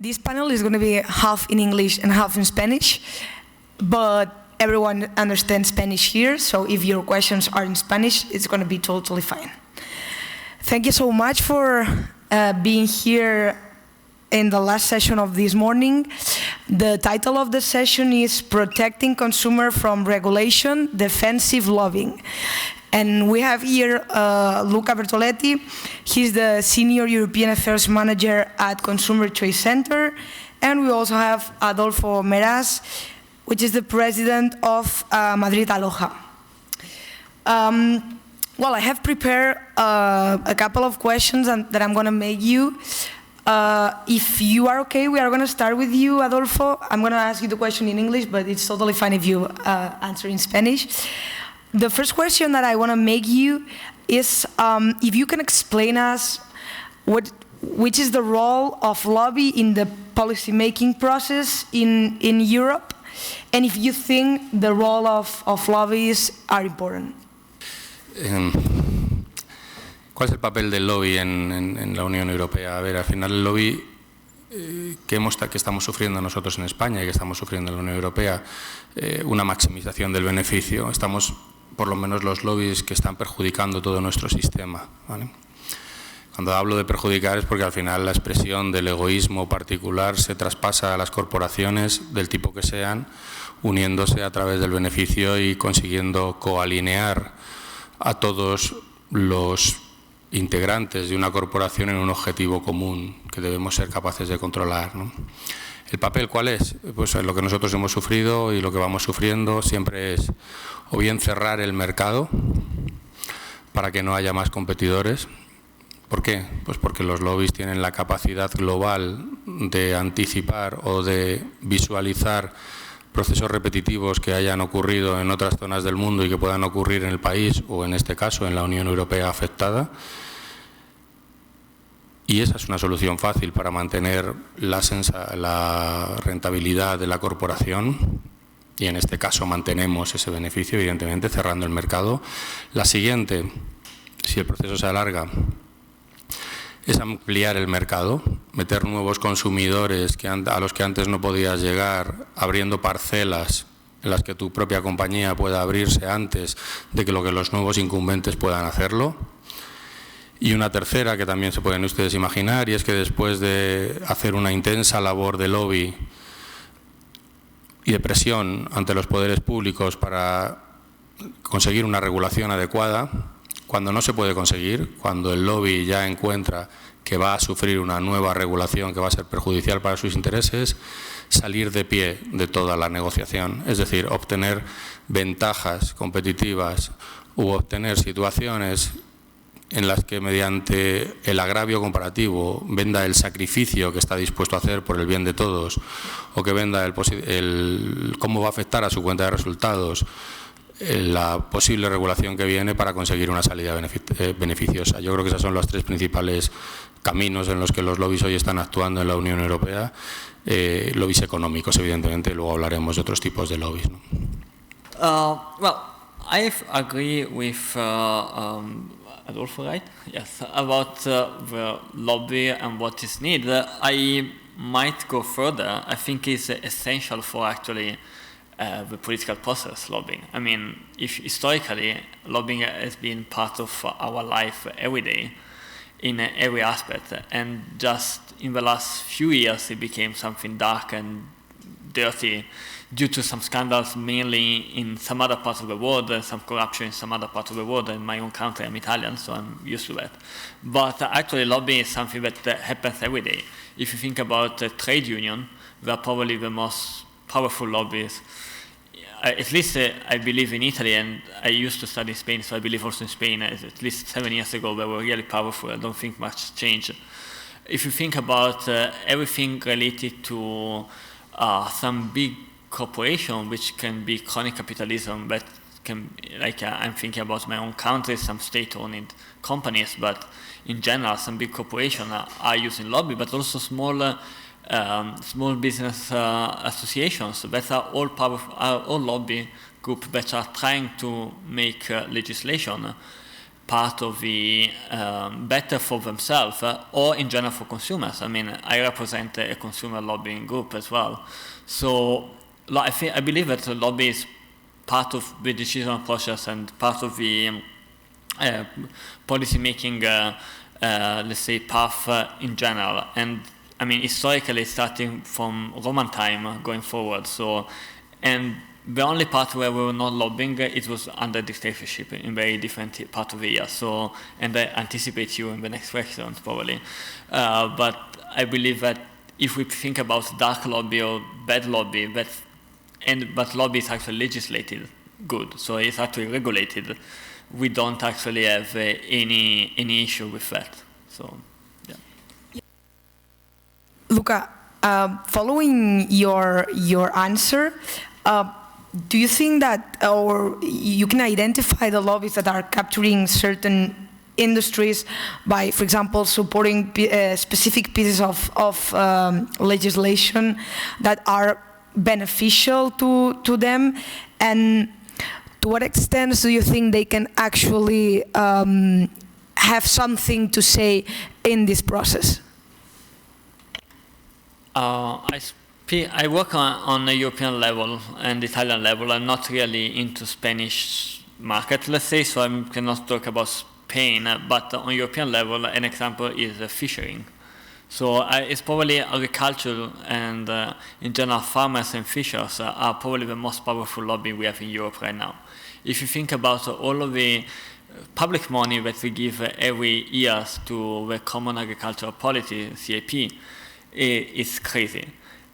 This panel is going to be half in English and half in Spanish, but everyone understands Spanish here, so if your questions are in Spanish, it's going to be totally fine. Thank you so much for being here in the last session of this morning. The title of the session is Protecting Consumer from Regulation, Defensive Lobbying. And we have here Luca Bertoletti. He's the Senior European Affairs Manager at Consumer Choice Center. And we also have Adolfo Meraz, which is the President of Madrid Aloha. Well, I have prepared a couple of questions that I'm going to make you. If you are okay, we are going to start with you, Adolfo. I'm going to ask you the question in English, but it's totally fine if you answer in Spanish. The first question that I want to make you is if you can explain us which is the role of lobby in the policy-making process in Europe, and if you think the role of lobbies are important. ¿Cuál es el papel del lobby en la Unión Europea? A ver, al final el lobby que estamos sufriendo nosotros en España y que estamos sufriendo en la Unión Europea, una maximización del beneficio. Estamos, por lo menos los lobbies que están perjudicando todo nuestro sistema, ¿vale? Cuando hablo de perjudicar es porque al final la expresión del egoísmo particular se traspasa a las corporaciones del tipo que sean, uniéndose a través del beneficio y consiguiendo coalinear a todos los integrantes de una corporación en un objetivo común que debemos ser capaces de controlar, ¿no? ¿El papel cuál es? Pues lo que nosotros hemos sufrido y lo que vamos sufriendo siempre es o bien cerrar el mercado para que no haya más competidores. ¿Por qué? Pues porque los lobbies tienen la capacidad global de anticipar o de visualizar procesos repetitivos que hayan ocurrido en otras zonas del mundo y que puedan ocurrir en el país o en este caso en la Unión Europea afectada. Y esa es una solución fácil para mantener la rentabilidad de la corporación y en este caso mantenemos ese beneficio, evidentemente cerrando el mercado. La siguiente, si el proceso se alarga, es ampliar el mercado, meter nuevos consumidores a los que antes no podías llegar, abriendo parcelas en las que tu propia compañía pueda abrirse antes de que los nuevos incumbentes puedan hacerlo. Y una tercera que también se pueden ustedes imaginar, y es que después de hacer una intensa labor de lobby y de presión ante los poderes públicos para conseguir una regulación adecuada, cuando no se puede conseguir, cuando el lobby ya encuentra que va a sufrir una nueva regulación que va a ser perjudicial para sus intereses, salir de pie de toda la negociación, es decir, obtener ventajas competitivas u obtener situaciones en las que mediante el agravio comparativo venda el sacrificio que está dispuesto a hacer por el bien de todos o que venda cómo va a afectar a su cuenta de resultados la posible regulación que viene para conseguir una salida beneficiosa. Yo creo que esos son los tres principales caminos en los que los lobbies hoy están actuando en la Unión Europea. Lobbies económicos, evidentemente, luego hablaremos de otros tipos de lobbies, ¿no? Well, I agree with Adolfo, right? Yes, about the lobby and what is needed. I might go further. I think it's essential for actually the political process, lobbying. I mean, if historically, lobbying has been part of our life every day in every aspect, and just in the last few years it became something dark and dirty due to some scandals mainly in some other parts of the world and some corruption in some other parts of the world. In my own country, I'm Italian, so I'm used to that. But actually lobbying is something that happens every day. If you think about a trade union, they are probably the most powerful lobbies. At least I believe in Italy, and I used to study in Spain, so I believe also in Spain, at least 7 years ago, they were really powerful. I don't think much changed. If you think about everything related to some big corporation, which can be crony capitalism, but can, like I'm thinking about my own country, some state-owned companies, but in general, some big corporations are using lobby, but also small business associations that are all all lobby groups that are trying to make legislation part of the better for themselves or in general for consumers. I mean, I represent a consumer lobbying group as well. So I believe that the lobby is part of the decision process and part of the policy making, let's say, path in general. And I mean, historically, starting from Roman time going forward. So, and the only part where we were not lobbying, it was under dictatorship in very different part of the year. So, and I anticipate you in the next question probably. But I believe that if we think about dark lobby or bad lobby, but lobby is actually legislated good, so it's actually regulated. We don't actually have any issue with that. So, yeah. Luca, following your answer, do you think that, or you can identify the lobbies that are capturing certain industries by, for example, supporting specific pieces of legislation that are beneficial to them? And to what extent do you think they can actually have something to say in this process? I work on a European level and Italian level. I'm not really into Spanish market, let's say, so I cannot talk about Spain, but on European level, an example is fishing. So it's probably agriculture and in general farmers and fishers are probably the most powerful lobby we have in Europe right now. If you think about all of the public money that we give every year to the Common Agricultural Policy, CAP, it's crazy.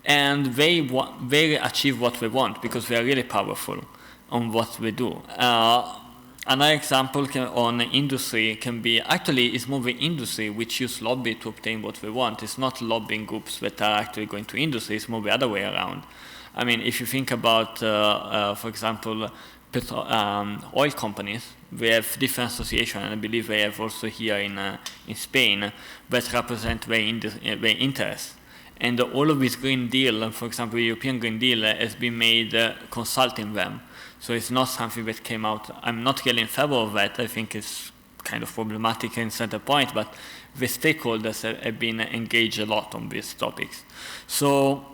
And they achieve what we want because they are really powerful on what we do. Another example on industry can be, actually it's more the industry which use lobby to obtain what we want. It's not lobbying groups that are actually going to industry, it's more the other way around. I mean, if you think about, for example, oil companies, we have different associations, and I believe they have also here in Spain, that represent their interests. And all of this Green Deal, for example, the European Green Deal has been made consulting them. So it's not something that came out. I'm not really in favor of that. I think it's kind of problematic in certain point, but the stakeholders have been engaged a lot on these topics. So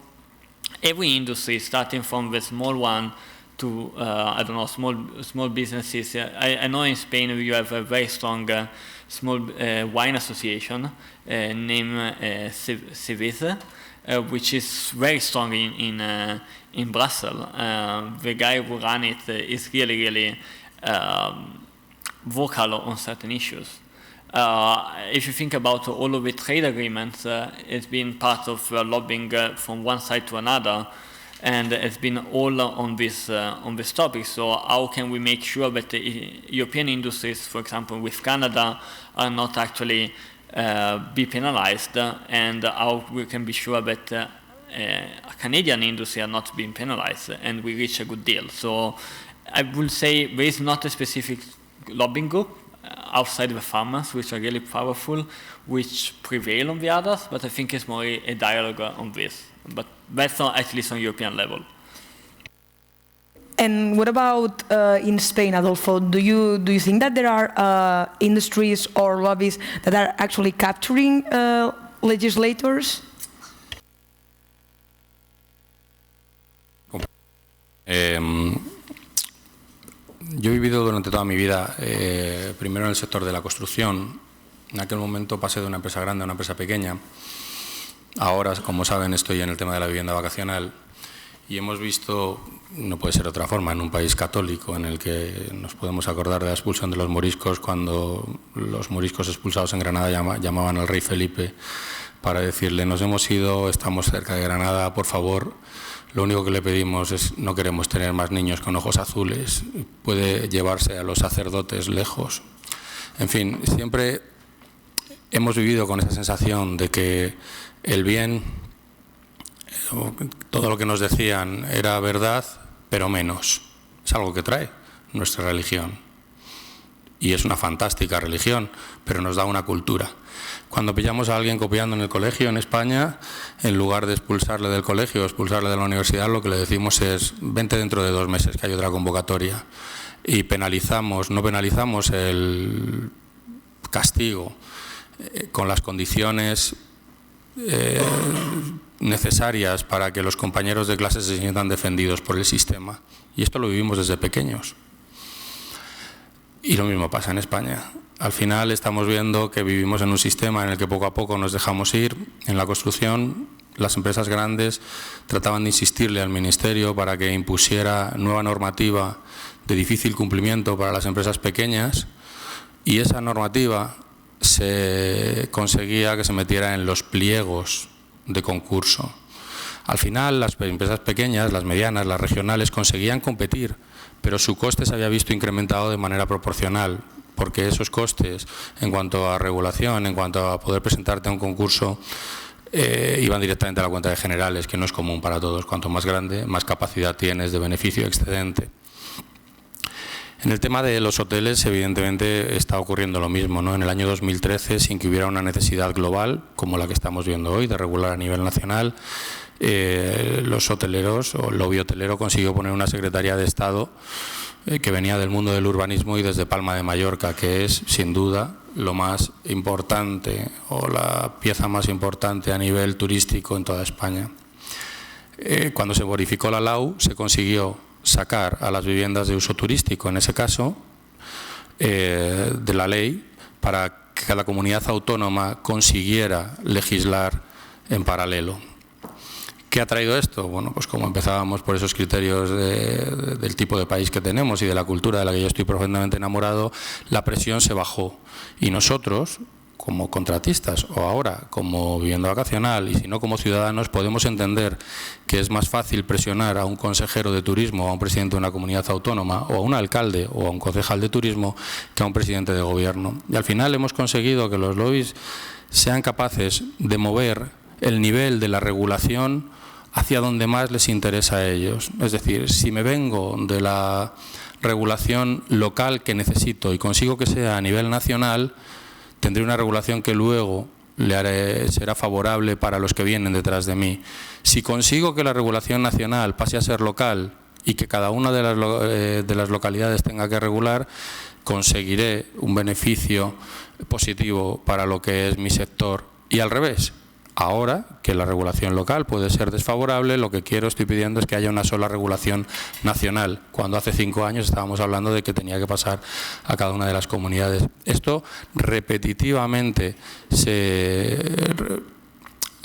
every industry, starting from the small one to, I don't know, small businesses. I know in Spain you have a very strong small wine association named Cevese, which is very strong in Brussels. The guy who ran it is really vocal on certain issues. If you think about all of the trade agreements, it's been part of lobbying from one side to another, and it's been all on this topic. So how can we make sure that the European industries, for example, with Canada, are not actually be penalized, and how we can be sure that a Canadian industry are not being penalized, and we reach a good deal. So I would say there is not a specific lobbying group outside the farmers, which are really powerful, which prevail on the others, but I think it's more a dialogue on this. But that's not at least on European level. And what about in Spain, Adolfo? Do you think that there are industries or lobbies that are actually capturing legislators? Yo he vivido durante toda mi vida, primero en el sector de la construcción. En aquel momento pasé de una empresa grande a una empresa pequeña. Ahora, como saben, estoy en el tema de la vivienda vacacional y hemos visto, no puede ser de otra forma, en un país católico en el que nos podemos acordar de la expulsión de los moriscos, cuando los moriscos expulsados en Granada llamaban al rey Felipe para decirle: nos hemos ido, estamos cerca de Granada, por favor, lo único que le pedimos es, no queremos tener más niños con ojos azules, puede llevarse a los sacerdotes lejos. En fin, siempre hemos vivido con esa sensación de que el bien, todo lo que nos decían era verdad, pero menos. Es algo que trae nuestra religión. Y es una fantástica religión, pero nos da una cultura. Cuando pillamos a alguien copiando en el colegio en España, en lugar de expulsarle del colegio o expulsarle de la universidad, lo que le decimos es: vente dentro de 2 meses, que hay otra convocatoria. y no penalizamos el castigo con las condiciones necesarias para que los compañeros de clase se sientan defendidos por el sistema. Y esto lo vivimos desde pequeños. Y lo mismo pasa en España. Al final estamos viendo que vivimos en un sistema en el que poco a poco nos dejamos ir. En la construcción, las empresas grandes trataban de insistirle al Ministerio para que impusiera nueva normativa de difícil cumplimiento para las empresas pequeñas, y esa normativa se conseguía que se metiera en los pliegos de concurso. Al final, las empresas pequeñas, las medianas, las regionales, conseguían competir, pero su coste se había visto incrementado de manera proporcional, porque esos costes, en cuanto a regulación, en cuanto a poder presentarte a un concurso, iban directamente a la cuenta de generales, que no es común para todos. Cuanto más grande, más capacidad tienes de beneficio excedente. En el tema de los hoteles, evidentemente, está ocurriendo lo mismo, ¿no? En el año 2013, sin que hubiera una necesidad global, como la que estamos viendo hoy, de regular a nivel nacional, los hoteleros, o el lobby hotelero, consiguió poner una Secretaría de Estado que venía del mundo del urbanismo y desde Palma de Mallorca, que es, sin duda, lo más importante, o la pieza más importante a nivel turístico en toda España. Cuando se modificó la LAU, se consiguió sacar a las viviendas de uso turístico, en ese caso, de la ley, para que cada comunidad autónoma consiguiera legislar en paralelo. ¿Qué ha traído esto? Bueno, pues como empezábamos por esos criterios del tipo de país que tenemos y de la cultura de la que yo estoy profundamente enamorado, la presión se bajó. Y nosotros, como contratistas, o ahora como vivienda vacacional, y si no como ciudadanos, podemos entender que es más fácil presionar a un consejero de turismo, a un presidente de una comunidad autónoma, o a un alcalde o a un concejal de turismo, que a un presidente de gobierno. Y al final hemos conseguido que los lobbies sean capaces de mover el nivel de la regulación hacia donde más les interesa a ellos. Es decir, si me vengo de la regulación local que necesito y consigo que sea a nivel nacional, tendré una regulación que luego será favorable para los que vienen detrás de mí. Si consigo que la regulación nacional pase a ser local y que cada una de las localidades tenga que regular, conseguiré un beneficio positivo para lo que es mi sector. Y al revés, ahora que la regulación local puede ser desfavorable, lo que estoy pidiendo es que haya una sola regulación nacional, cuando hace 5 años estábamos hablando de que tenía que pasar a cada una de las comunidades. Esto repetitivamente se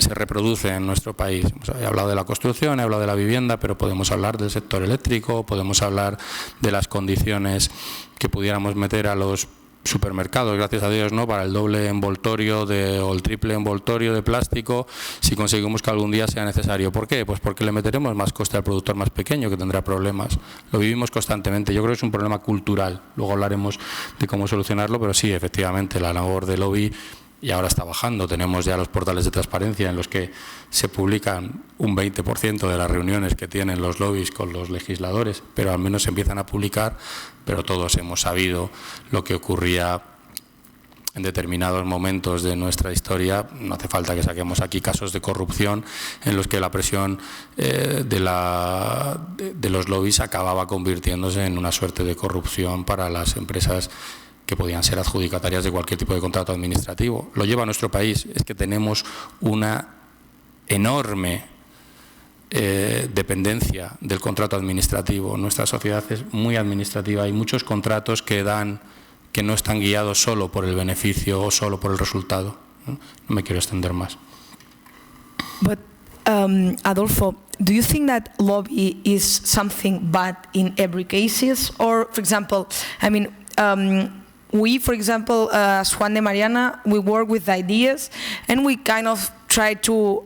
reproduce en nuestro país. He hablado de la construcción, he hablado de la vivienda, pero podemos hablar del sector eléctrico, podemos hablar de las condiciones que pudiéramos meter a los supermercados, gracias a Dios, ¿no?, para el doble envoltorio o el triple envoltorio de plástico, si conseguimos que algún día sea necesario. ¿Por qué? Pues porque le meteremos más coste al productor más pequeño, que tendrá problemas. Lo vivimos constantemente. Yo creo que es un problema cultural. Luego hablaremos de cómo solucionarlo, pero sí, efectivamente, la labor de lobby, y ahora está bajando. Tenemos ya los portales de transparencia en los que se publican un 20% de las reuniones que tienen los lobbies con los legisladores, pero al menos se empiezan a publicar, pero todos hemos sabido lo que ocurría en determinados momentos de nuestra historia. No hace falta que saquemos aquí casos de corrupción en los que la presión de los lobbies acababa convirtiéndose en una suerte de corrupción para las empresas que podían ser adjudicatarias de cualquier tipo de contrato administrativo. Lo lleva a nuestro país, es que tenemos una enorme dependencia del contrato administrativo. Nuestra sociedad es muy administrativa. Hay muchos contratos que no están guiados solo por el beneficio o solo por el resultado. No me quiero extender más. But Adolfo, do you think that lobby is something bad in every cases? Or, for example, we, for example, as Juan de Mariana, we work with ideas and we kind of try to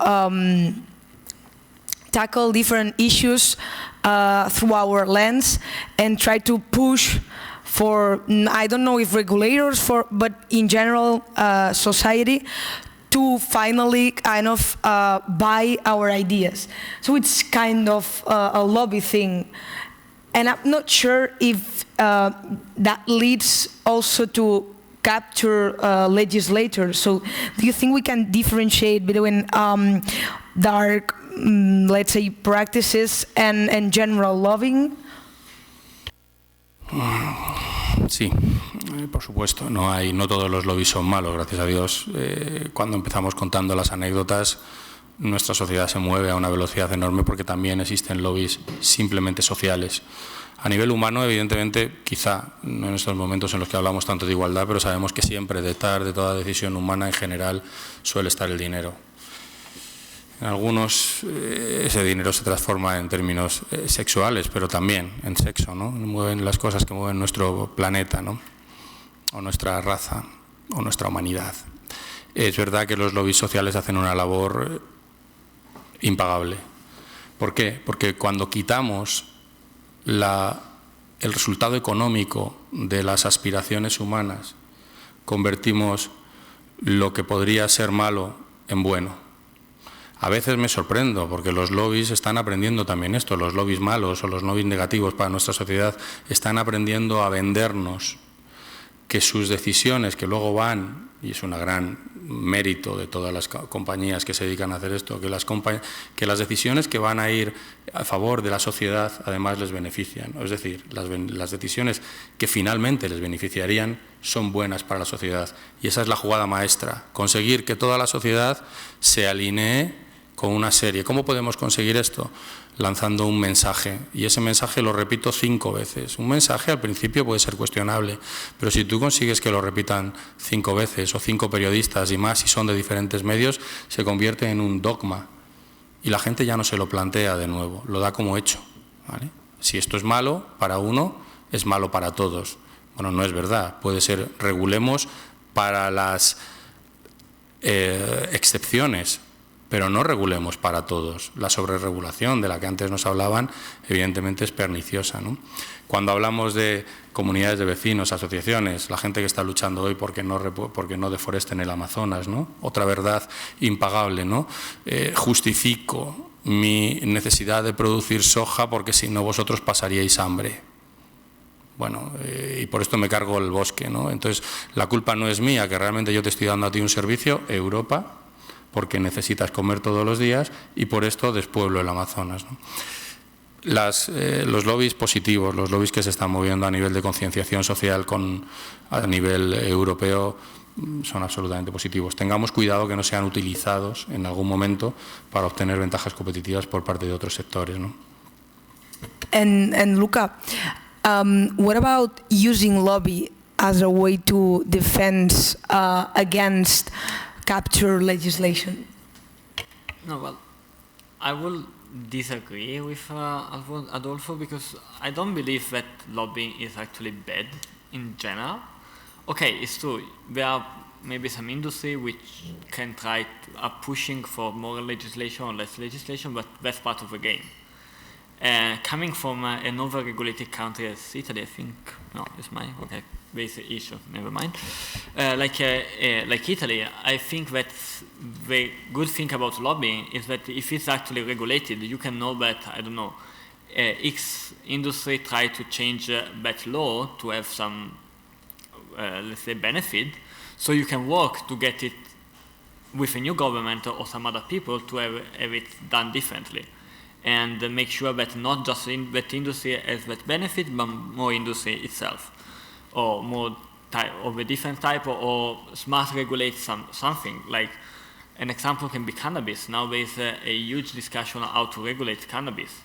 tackle different issues through our lens and try to push for, I don't know if regulators, but in general society, to finally kind of buy our ideas. So it's kind of a lobby thing. And I'm not sure if that leads also to capture legislators. So do you think we can differentiate between dark, let's say, practices and general lobbying? Sí, por supuesto. No todos los lobbies son malos, gracias a Dios. Cuando empezamos contando las anécdotas, nuestra sociedad se mueve a una velocidad enorme porque también existen lobbies simplemente sociales. A nivel humano, evidentemente, quizá no en estos momentos en los que hablamos tanto de igualdad, pero sabemos que siempre detrás de toda decisión humana en general suele estar el dinero. En algunos ese dinero se transforma en términos sexuales, pero también en sexo, ¿no? Mueven las cosas que mueven nuestro planeta, ¿no? O nuestra raza, o nuestra humanidad. Es verdad que los lobbies sociales hacen una labor impagable. ¿Por qué? Porque cuando quitamos el resultado económico de las aspiraciones humanas, convertimos lo que podría ser malo en bueno. A veces me sorprendo porque los lobbies están aprendiendo también esto, los lobbies malos o los lobbies negativos para nuestra sociedad están aprendiendo a vendernos que sus decisiones que luego van, y es un gran mérito de todas las compañías que se dedican a hacer esto, que las decisiones que van a ir a favor de la sociedad además les benefician. Es decir, las decisiones que finalmente les beneficiarían son buenas para la sociedad. Y esa es la jugada maestra, conseguir que toda la sociedad se alinee con una serie. ¿Cómo podemos conseguir esto? Lanzando un mensaje, y ese mensaje lo repito 5 veces. Un mensaje al principio puede ser cuestionable, pero si tú consigues que lo repitan 5 veces o 5 periodistas y más, si son de diferentes medios, se convierte en un dogma y la gente ya no se lo plantea de nuevo, lo da como hecho, ¿vale? Si esto es malo para uno, es malo para todos. Bueno, no es verdad, puede ser regulemos para las excepciones, pero no regulemos para todos. La sobreregulación de la que antes nos hablaban, evidentemente es perniciosa, ¿no? Cuando hablamos de comunidades de vecinos, asociaciones, la gente que está luchando hoy porque no deforesten el Amazonas, ¿no? Otra verdad impagable, ¿no? Justifico mi necesidad de producir soja porque si no vosotros pasaríais hambre. Bueno, y por esto me cargo el bosque, ¿no? Entonces, la culpa no es mía, que realmente yo te estoy dando a ti un servicio, Europa, porque necesitas comer todos los días y por esto despueblo el Amazonas, ¿no? Los lobbies positivos, los lobbies que se están moviendo a nivel de concienciación social a nivel europeo son absolutamente positivos. Tengamos cuidado que no sean utilizados en algún momento para obtener ventajas competitivas por parte de otros sectores, ¿no? And Luca, what about using lobby as a way to defend against capture legislation? No, well, I will disagree with Adolfo because I don't believe that lobbying is actually bad in general. Okay, it's true. There are maybe some industry which can try are pushing for more legislation or less legislation, but that's part of the game. Coming from an over-regulated country as Italy, I think, no, it's mine, okay, basic issue, never mind. Like Italy, I think that the good thing about lobbying is that if it's actually regulated, you can know that, I don't know, X industry try to change that law to have some, let's say, benefit, so you can work to get it with a new government or some other people to have it done differently. And make sure that not just that industry has that benefit, but more industry itself, or more type of a different type, or smart regulate something. Like an example can be cannabis. Now there is a huge discussion on how to regulate cannabis,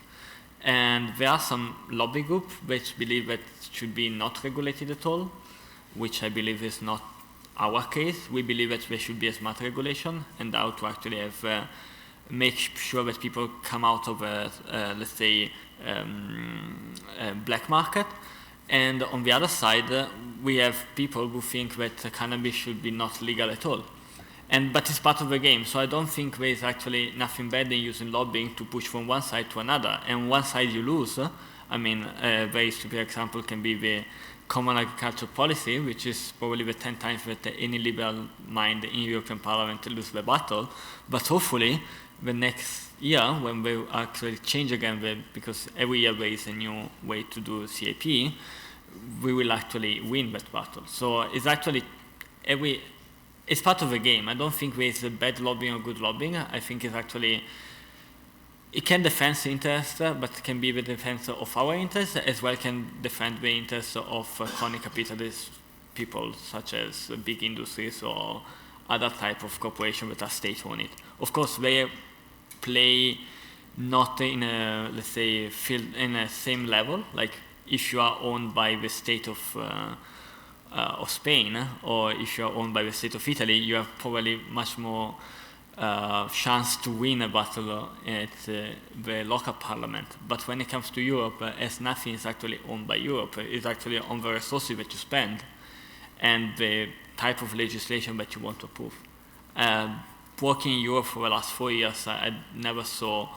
and there are some lobby groups which believe that it should be not regulated at all, which I believe is not our case. We believe that there should be a smart regulation and how to actually have. Make sure that people come out of let's say, black market. And on the other side, we have people who think that cannabis should be not legal at all. But it's part of the game, so I don't think there is actually nothing bad in using lobbying to push from one side to another. And one side you lose. I mean, a very stupid example can be the Common Agriculture Policy, which is probably the 10 times that any liberal mind in European Parliament lose the battle. But hopefully, the next year, when we actually change again, because every year there is a new way to do CAP, we will actually win that battle. So it's actually it's part of the game. I don't think there is a bad lobbying or good lobbying. I think it's actually it can defend interests, but it can be the defense of our interests, as well can defend the interests of crony capitalist people, such as big industries or other type of corporation that are state-owned. Of course, they play not in a, let's say, field in a same level. Like if you are owned by the state of Spain, or if you are owned by the state of Italy, you have probably much more chance to win a battle at the local parliament. But when it comes to Europe, as nothing is actually owned by Europe, it's actually on the resources that you spend and the type of legislation that you want to approve. Working in Europe for the last 4 years, I never saw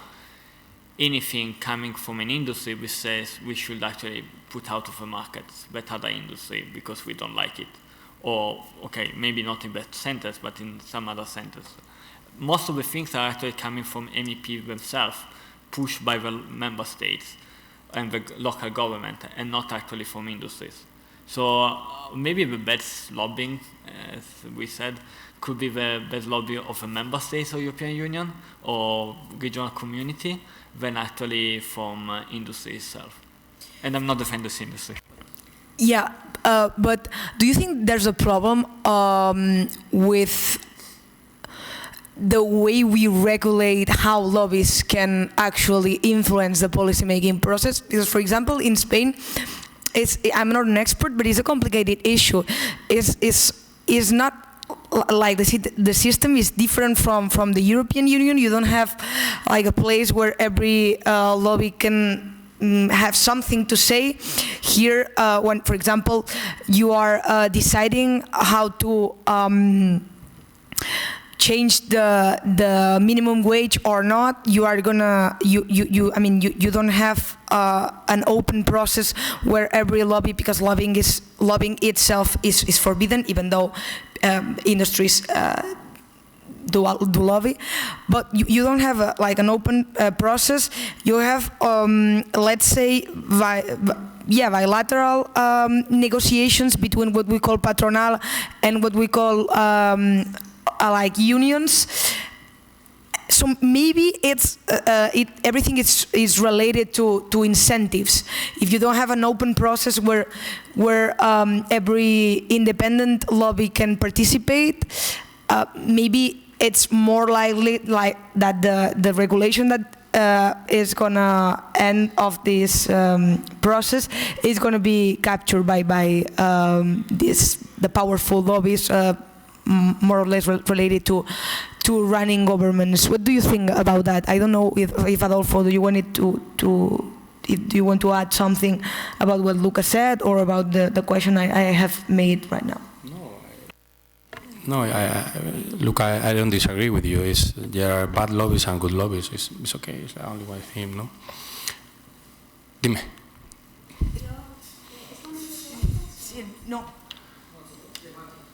anything coming from an industry which says we should actually put out of the market that other industry because we don't like it. Or, okay, maybe not in that sentence, but in some other sentence. Most of the things are actually coming from MEP themselves, pushed by the member states and the local government, and not actually from industries. So maybe the best lobbying, as we said, could be the best lobby of the member states of the European Union or regional community than actually from industry itself. And I'm not defending this industry. Yeah, but do you think there's a problem with the way we regulate how lobbies can actually influence the policymaking process? Because, for example, in Spain, I'm not an expert, but it's a complicated issue. It's not like the system is different from the European Union. You don't have like a place where every lobby can have something to say. Here, when, for example, you are deciding how to change the minimum wage or not, you are gonna I mean you don't have an open process where every lobby, because lobbying itself is forbidden, even though industries do lobby, but you don't have like an open process. You have let's say bilateral negotiations between what we call patronal and what we call like unions. So maybe it's everything is related to incentives. If you don't have an open process where every independent lobby can participate, maybe it's more likely like that the regulation that is gonna end of this process is gonna be captured by the powerful lobbies, more or less related to running governments. What do you think about that? I don't know if Adolfo, do you want to add something about what Lucas said, or about the question I have made right now? No, look, I don't disagree with you. There are bad lobbies and good lobbies. It's okay. It's the only one thing, no? Dime. No.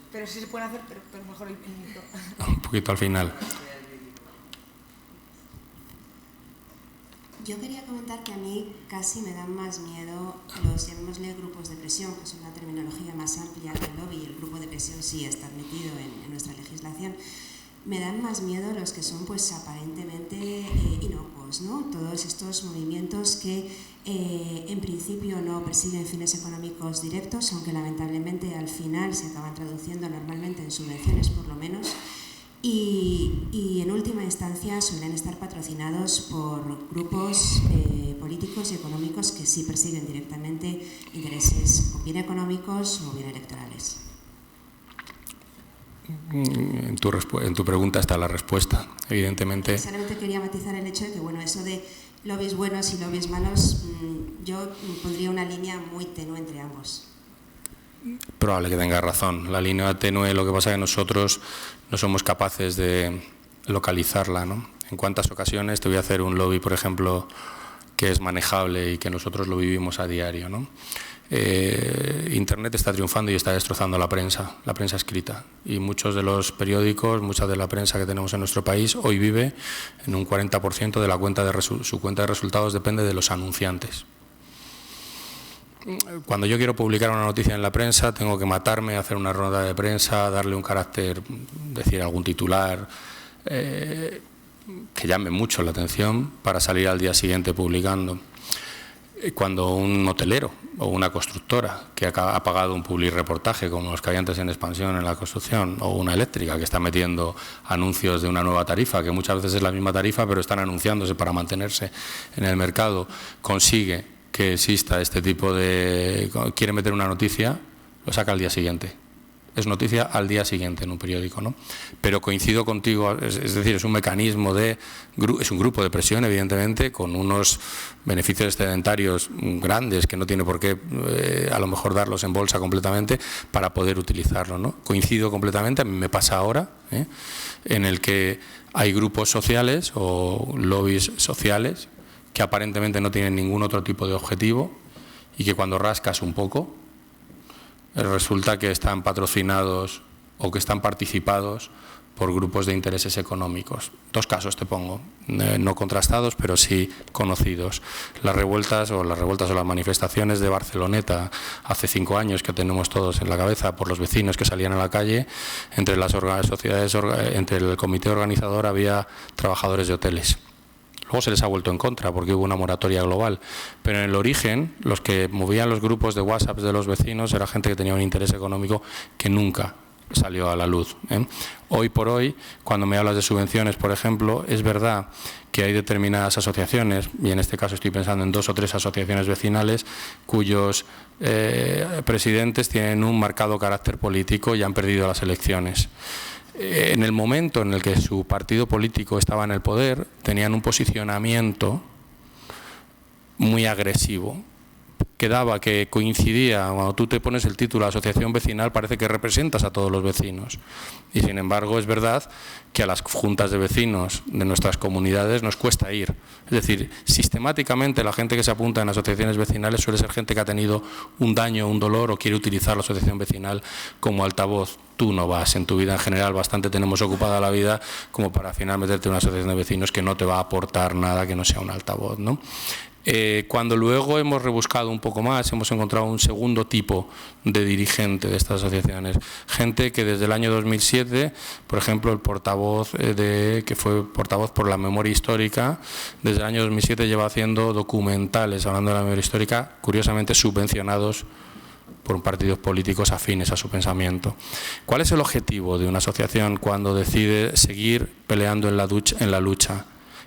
Pero sí se puede hacer, pero mejor el micro. Un poquito al final. Yo quería comentar que a mí casi me dan más miedo los, llamémosle, grupos de presión, que es una terminología más amplia que el lobby, y el grupo de presión sí está admitido en nuestra legislación. Me dan más miedo los que son pues aparentemente inocuos, ¿no? Todos estos movimientos que en principio no persiguen fines económicos directos, aunque lamentablemente al final se acaban traduciendo normalmente en subvenciones por lo menos, y en última instancia suelen estar patrocinados por grupos políticos y económicos que sí persiguen directamente intereses o bien económicos o bien electorales. En tu pregunta está la respuesta, evidentemente. Solamente quería matizar el hecho de que, bueno, eso de lobbies buenos y lobbies malos, yo pondría una línea muy tenue entre ambos. Probable que tenga razón. La línea tenue, lo que pasa es que nosotros no somos capaces de localizarla, ¿no? En cuántas ocasiones te voy a hacer un lobby, por ejemplo, que es manejable y que nosotros lo vivimos a diario, ¿no? Internet está triunfando y está destrozando la prensa escrita, y muchos de los periódicos, mucha de la prensa que tenemos en nuestro país hoy vive en un 40% de la su cuenta de resultados depende de los anunciantes. Cuando yo quiero publicar una noticia en la prensa tengo que matarme, hacer una ronda de prensa, darle un carácter, decir algún titular, que llame mucho la atención para salir al día siguiente publicando. Cuando un hotelero o una constructora que ha pagado un publireportaje como los que hay antes en Expansión en la construcción, o una eléctrica que está metiendo anuncios de una nueva tarifa, que muchas veces es la misma tarifa pero están anunciándose para mantenerse en el mercado, consigue que exista este tipo de... quiere meter una noticia, lo saca al día siguiente. Es noticia al día siguiente en un periódico, ¿no? Pero coincido contigo, es decir, es un mecanismo es un grupo de presión, evidentemente, con unos beneficios excedentarios grandes que no tiene por qué a lo mejor darlos en bolsa completamente para poder utilizarlo, ¿no? Coincido completamente, a mí me pasa ahora, en el que hay grupos sociales o lobbies sociales que aparentemente no tienen ningún otro tipo de objetivo y que cuando rascas un poco resulta que están patrocinados o que están participados por grupos de intereses económicos. Dos casos te pongo, no contrastados, pero sí conocidos. Las revueltas o las manifestaciones de Barceloneta hace 5 años, que tenemos todos en la cabeza, por los vecinos que salían a la calle, entre las sociedades, entre el comité organizador había trabajadores de hoteles. Luego se les ha vuelto en contra porque hubo una moratoria global, pero en el origen los que movían los grupos de WhatsApp de los vecinos era gente que tenía un interés económico que nunca salió a la luz. Hoy por hoy, cuando me hablas de subvenciones, por ejemplo, es verdad que hay determinadas asociaciones, y en este caso estoy pensando en 2 o 3 asociaciones vecinales, cuyos presidentes tienen un marcado carácter político y han perdido las elecciones. En el momento en el que su partido político estaba en el poder, tenían un posicionamiento muy agresivo, que coincidía, cuando tú te pones el título de asociación vecinal, parece que representas a todos los vecinos. Y sin embargo, es verdad que a las juntas de vecinos de nuestras comunidades nos cuesta ir. Es decir, sistemáticamente la gente que se apunta en asociaciones vecinales suele ser gente que ha tenido un daño, un dolor o quiere utilizar la asociación vecinal como altavoz. Tú no vas, en tu vida en general bastante tenemos ocupada la vida como para al final meterte en una asociación de vecinos que no te va a aportar nada que no sea un altavoz, ¿no? Cuando luego hemos rebuscado un poco más, hemos encontrado un segundo tipo de dirigente de estas asociaciones. Gente que desde el año 2007, por ejemplo, el portavoz que fue portavoz por la memoria histórica, desde el año 2007 lleva haciendo documentales hablando de la memoria histórica, curiosamente subvencionados por partidos políticos afines a su pensamiento. ¿Cuál es el objetivo de una asociación cuando decide seguir peleando en la lucha?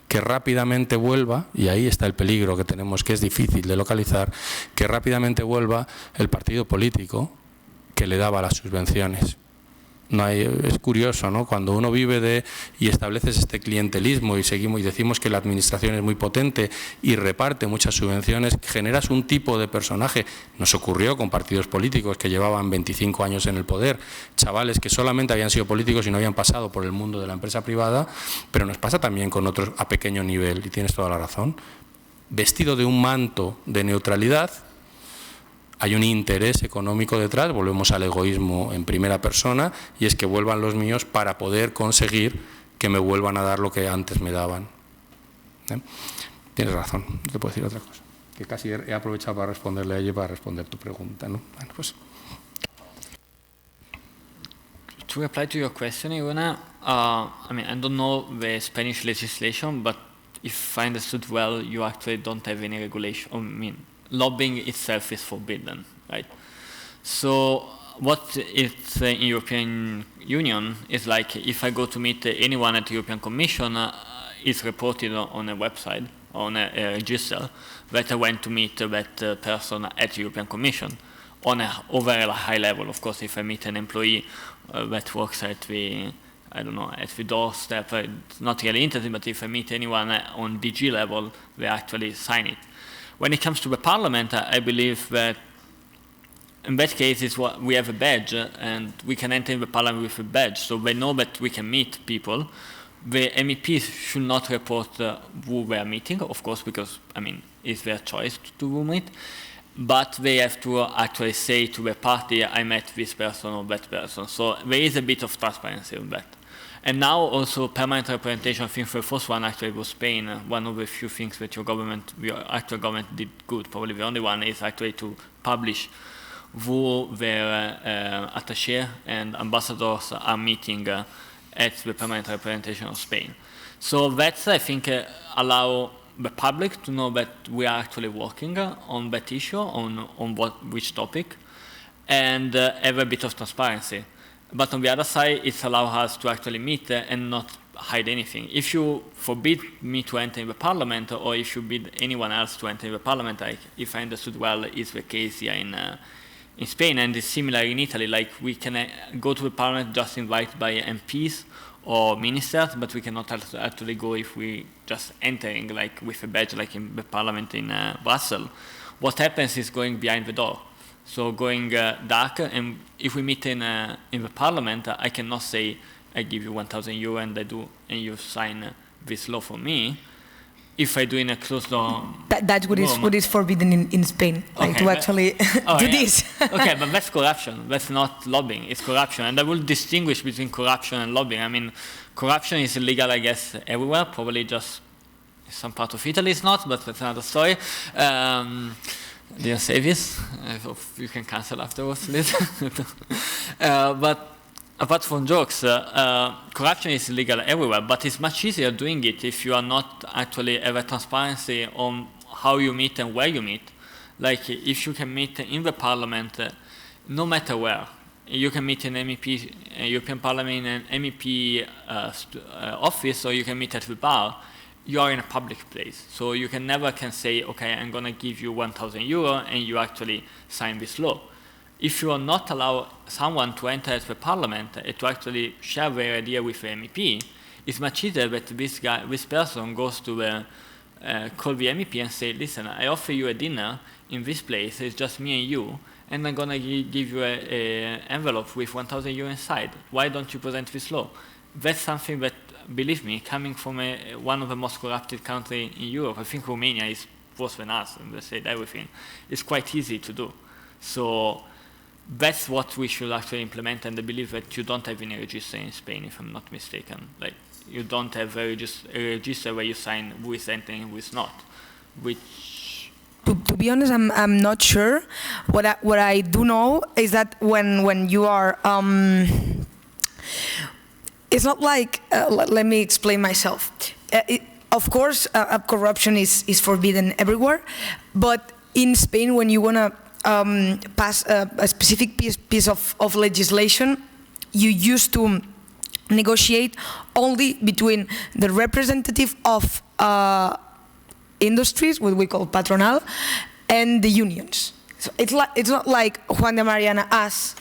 Que rápidamente vuelva, y ahí está el peligro que tenemos, que es difícil de localizar, que rápidamente vuelva el partido político que le daba las subvenciones. Es curioso, ¿no? Cuando uno vive y estableces este clientelismo y decimos que la administración es muy potente y reparte muchas subvenciones, generas un tipo de personaje. Nos ocurrió con partidos políticos que llevaban 25 años en el poder, chavales que solamente habían sido políticos y no habían pasado por el mundo de la empresa privada, pero nos pasa también con otros a pequeño nivel, y tienes toda la razón. Vestido de un manto de neutralidad, hay un interés económico detrás, volvemos al egoísmo en primera persona, y es que vuelvan los míos para poder conseguir que me vuelvan a dar lo que antes me daban. Tienes razón, no te puedo decir otra cosa. Que casi he aprovechado para responderle a ella y para responder tu pregunta, ¿no? Bueno, pues. To reply to your question, Ivana, I don't know the Spanish legislation, but if I understood well, you actually don't have any regulation. Lobbying itself is forbidden, right? So what it's in European Union is like if I go to meet anyone at the European Commission, it's reported on a website, on a register, that I went to meet that person at the European Commission on over a high level. Of course, if I meet an employee that works at the doorstep, it's not really interesting, but if I meet anyone on DG level, they actually sign it. When it comes to the parliament, I believe that in that case we have a badge and we can enter in the parliament with a badge, so they know that we can meet people. The MEPs should not report who they are meeting, of course, because it's their choice to meet, but they have to actually say to the party, I met this person or that person. So there is a bit of transparency on that. And now also permanent representation, I think the first one actually was Spain. One of the few things that your actual government did good, probably the only one, is actually to publish who their attaché and ambassadors are meeting at the permanent representation of Spain. So that's, I think, allow the public to know that we are actually working on that issue, on which topic, and have a bit of transparency. But on the other side, it allows us to actually meet and not hide anything. If you forbid me to enter in the parliament, or if you bid anyone else to enter in the parliament, like, if I understood well, is the case here in Spain, and it's similar in Italy. Like, we can go to the parliament just invited by MPs or ministers, but we cannot actually go if we just entering like with a badge, like in the parliament in Brussels. What happens is going behind the door. So going dark, and if we meet in the parliament, I cannot say, I give you 1,000 euro and you sign this law for me. If I do in a closed door, that's what is forbidden in Spain, like okay, to actually do this. Okay, but that's corruption. That's not lobbying. It's corruption, and I will distinguish between corruption and lobbying. I mean, corruption is illegal, I guess, everywhere. Probably just some part of Italy is not, but that's another story. Didn't say this. I hope you can cancel afterwards, please. But apart from jokes, corruption is illegal everywhere, but it's much easier doing it if you are not actually have a transparency on how you meet and where you meet. Like, if you can meet in the parliament, no matter where. You can meet in MEP, European Parliament, in an MEP office, or you can meet at the bar. You are in a public place, so you can never say, okay, I'm going to give you 1,000 euro, and you actually sign this law. If you are not allow someone to enter the parliament to actually share their idea with the MEP, it's much easier that this person goes to call the MEP and say, listen, I offer you a dinner in this place, it's just me and you, and I'm going to give you an envelope with 1,000 euro inside. Why don't you present this law? That's something that, believe me, coming from one of the most corrupted countries in Europe, I think Romania is worse than us, and they said everything, it's quite easy to do. So that's what we should actually implement, and I believe that you don't have any register in Spain, if I'm not mistaken. Like, you don't have a register where you sign who is entering and who is not. Which, to be honest, I'm not sure. What I do know is that when you are, it's not like. Let me explain myself. Of course, corruption is forbidden everywhere, but in Spain, when you wanna pass a specific piece of legislation, you used to negotiate only between the representative of industries, what we call patronal, and the unions. So it's not like Juan de Mariana, us.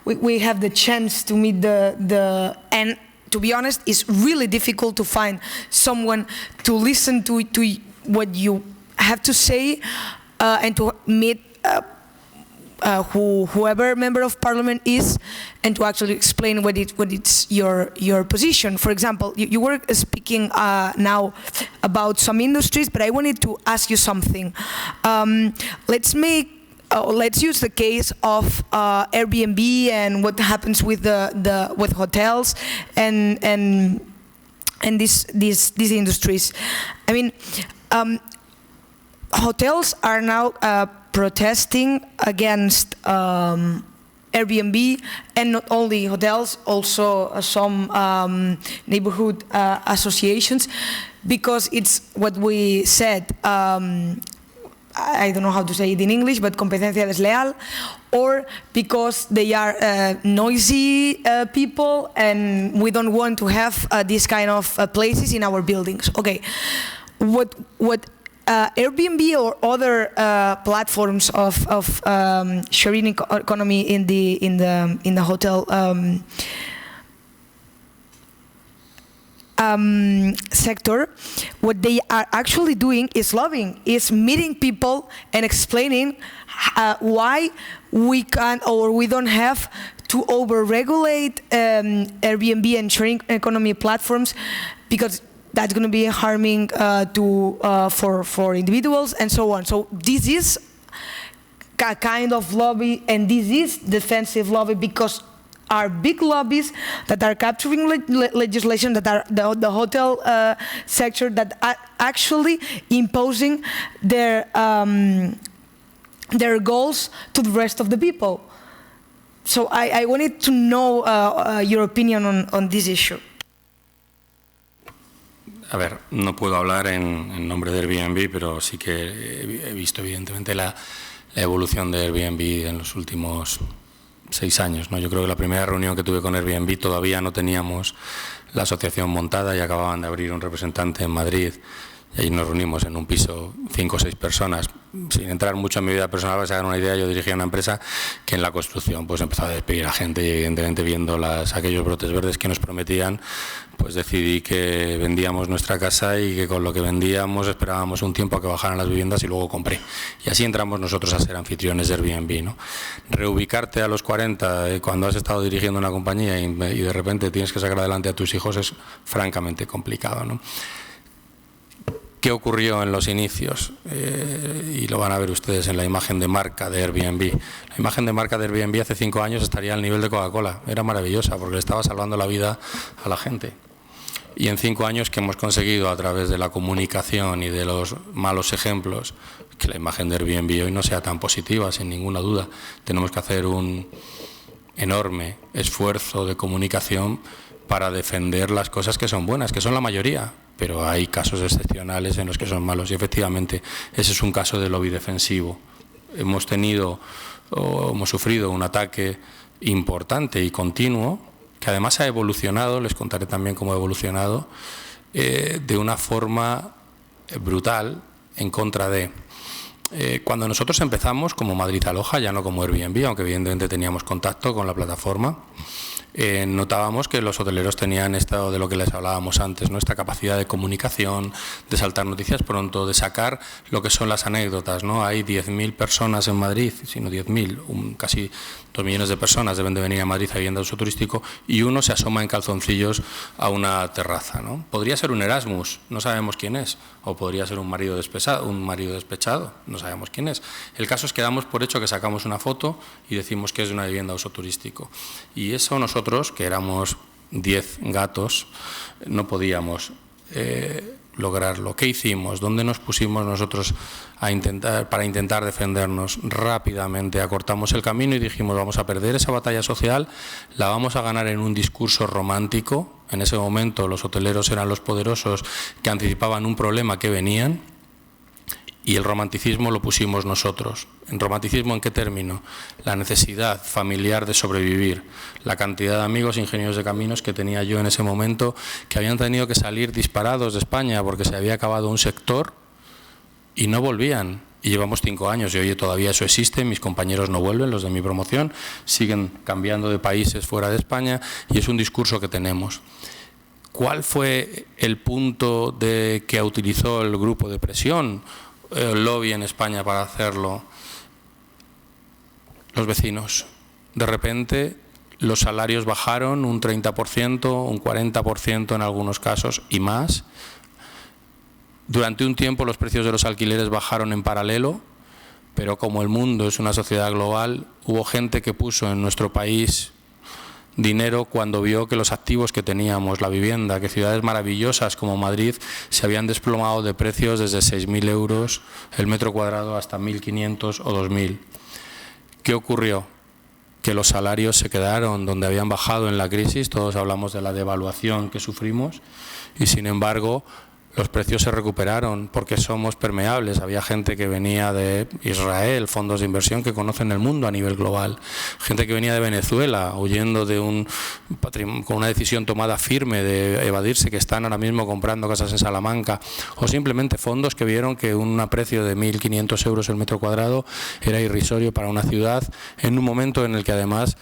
We have the chance to meet and to be honest, it's really difficult to find someone to listen to what you have to say and to meet whoever member of parliament is, and to actually explain what it's your position. For example, you were speaking now about some industries, but I wanted to ask you something. Let's use the case of Airbnb and what happens with with hotels and these industries. I mean, hotels are now protesting against Airbnb, and not only hotels, also some neighborhood associations, because it's what we said. I don't know how to say it in English, but competencia desleal, or because they are noisy people, and we don't want to have these kind of places in our buildings. Okay, what Airbnb or other platforms of sharing economy in the hotel sector, what they are actually doing is lobbying, is meeting people and explaining why we can't or we don't have to over-regulate Airbnb and sharing economy platforms, because that's going to be harming for individuals and so on. So this is a kind of lobby, and this is defensive lobby, because are big lobbies that are capturing legislation, that are the hotel sector, that are actually imposing their goals to the rest of the people. So I wanted to know your opinion on this issue. A ver, no puedo hablar en nombre de Airbnb, pero sí que he visto evidentemente la evolución de Airbnb en los últimos 6 años, ¿no? Yo creo que la primera reunión que tuve con Airbnb todavía no teníamos la asociación montada y acababan de abrir un representante en Madrid. Y ahí nos reunimos en un piso 5 o 6 personas. Sin entrar mucho en mi vida personal, para que se hagan una idea, yo dirigía una empresa que en la construcción pues empezó a despedir a gente y evidentemente viendo aquellos brotes verdes que nos prometían, pues decidí que vendíamos nuestra casa y que con lo que vendíamos esperábamos un tiempo a que bajaran las viviendas y luego compré. Y así entramos nosotros a ser anfitriones de Airbnb, ¿no? Reubicarte a los 40 cuando has estado dirigiendo una compañía y de repente tienes que sacar adelante a tus hijos es francamente complicado, ¿no? ¿Qué ocurrió en los inicios? Y lo van a ver ustedes en la imagen de marca de Airbnb. La imagen de marca de Airbnb hace 5 años estaría al nivel de Coca-Cola. Era maravillosa porque le estaba salvando la vida a la gente. Y en 5 años que hemos conseguido a través de la comunicación y de los malos ejemplos que la imagen de Airbnb hoy no sea tan positiva, sin ninguna duda. Tenemos que hacer un enorme esfuerzo de comunicación para defender las cosas que son buenas, que son la mayoría. Pero hay casos excepcionales en los que son malos y efectivamente ese es un caso de lobby defensivo. Hemos sufrido un ataque importante y continuo que además ha evolucionado, les contaré también cómo ha evolucionado, de una forma brutal en contra de... Cuando nosotros empezamos como Madrid Aloja, ya no como Airbnb, aunque evidentemente teníamos contacto con la plataforma, notábamos que los hoteleros tenían esto de lo que les hablábamos antes, ¿no? Esta capacidad de comunicación, de saltar noticias pronto, de sacar lo que son las anécdotas, ¿no? Hay 10.000 personas en Madrid, sino 10.000, casi 2 millones de personas deben de venir a Madrid a vivienda de uso turístico y uno se asoma en calzoncillos a una terraza, ¿no? Podría ser un Erasmus, no sabemos quién es, o podría ser un marido despechado, no sabemos quién es. El caso es que damos por hecho que sacamos una foto y decimos que es de una vivienda de uso turístico. Y eso nosotros, que éramos 10 gatos, no podíamos lograrlo. ¿Qué hicimos? ¿Dónde nos pusimos nosotros para intentar defendernos? Rápidamente acortamos el camino y dijimos, vamos a perder esa batalla social, la vamos a ganar en un discurso romántico. En ese momento los hoteleros eran los poderosos que anticipaban un problema que venían. Y el romanticismo lo pusimos nosotros. ¿En romanticismo en qué término? La necesidad familiar de sobrevivir. La cantidad de amigos ingenieros de caminos que tenía yo en ese momento, que habían tenido que salir disparados de España porque se había acabado un sector y no volvían. Y llevamos 5 años y hoy todavía eso existe, mis compañeros no vuelven, los de mi promoción, siguen cambiando de países fuera de España y es un discurso que tenemos. ¿Cuál fue el punto que utilizó el grupo de presión? El lobby en España para hacerlo, los vecinos. De repente los salarios bajaron un 30%, un 40% en algunos casos y más. Durante un tiempo los precios de los alquileres bajaron en paralelo, pero como el mundo es una sociedad global, hubo gente que puso en nuestro país dinero cuando vio que los activos que teníamos, la vivienda, que ciudades maravillosas como Madrid se habían desplomado de precios desde 6.000 euros el metro cuadrado hasta 1.500 o 2.000. ¿Qué ocurrió? Que los salarios se quedaron donde habían bajado en la crisis, todos hablamos de la devaluación que sufrimos y sin embargo los precios se recuperaron porque somos permeables. Había gente que venía de Israel, fondos de inversión que conocen el mundo a nivel global. Gente que venía de Venezuela, huyendo de con una decisión tomada firme de evadirse, que están ahora mismo comprando casas en Salamanca. O simplemente fondos que vieron que un precio de 1.500 euros el metro cuadrado era irrisorio para una ciudad en un momento en el que además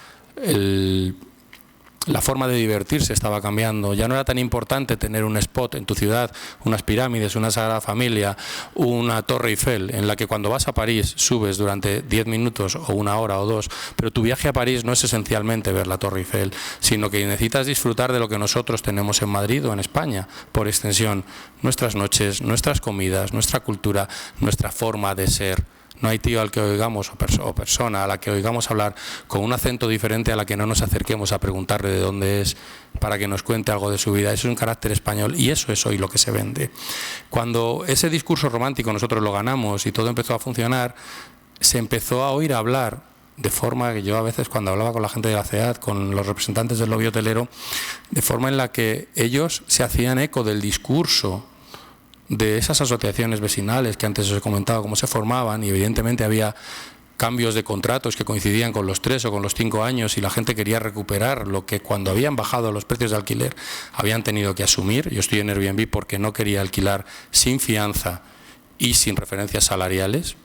la forma de divertirse estaba cambiando. Ya no era tan importante tener un spot en tu ciudad, unas pirámides, una Sagrada Familia, una Torre Eiffel, en la que cuando vas a París subes durante 10 minutos o 1 hora o 2, pero tu viaje a París no es esencialmente ver la Torre Eiffel, sino que necesitas disfrutar de lo que nosotros tenemos en Madrid o en España, por extensión, nuestras noches, nuestras comidas, nuestra cultura, nuestra forma de ser. No hay tío al que oigamos o persona a la que oigamos hablar con un acento diferente a la que no nos acerquemos a preguntarle de dónde es para que nos cuente algo de su vida. Eso es un carácter español y eso es hoy lo que se vende. Cuando ese discurso romántico nosotros lo ganamos y todo empezó a funcionar, se empezó a oír hablar de forma que yo a veces cuando hablaba con la gente de la CEAD, con los representantes del lobby hotelero, de forma en la que ellos se hacían eco del discurso de esas asociaciones vecinales que antes os he comentado cómo se formaban, y evidentemente había cambios de contratos que coincidían con los 3 o con los 5 años y la gente quería recuperar lo que cuando habían bajado los precios de alquiler habían tenido que asumir. Yo estoy en Airbnb porque no quería alquilar sin fianza y sin referencias salariales.